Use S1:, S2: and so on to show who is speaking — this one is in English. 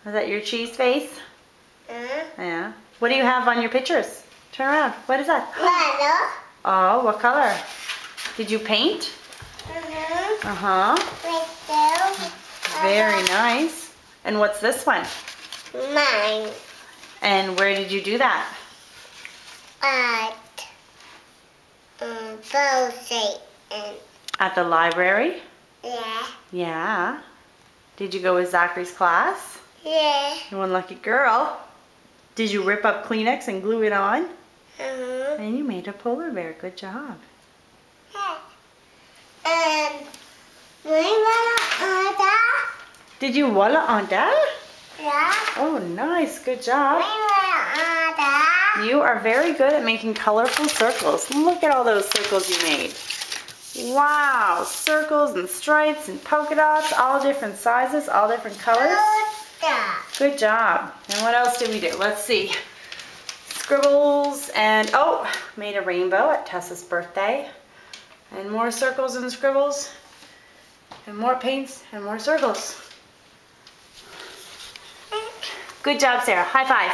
S1: Is that your cheese face? Yeah. What do you have on your pictures? Turn around. What is that?
S2: Yellow.
S1: Oh, what color? Did you paint? Uh-huh. Very nice. And what's this one?
S2: Mine.
S1: And where did you do that?
S2: At Boise.
S1: At the library?
S2: Yeah.
S1: Yeah. Did you go with Zachary's class?
S2: Yeah.
S1: You're one lucky girl. Did you rip up Kleenex and glue it on? And you made a polar bear. Good job. Did you voila on that?
S2: Yeah.
S1: Oh, nice. Good job. You are very good at making colorful circles. Look at all those circles you made. Wow. Circles and stripes and polka dots, all different sizes, all different colors. Good job. And what else did we do? Let's see. Scribbles and, oh, made a rainbow at Tessa's birthday. And more circles and scribbles. And more paints and more circles. Good job, Sarah. High five.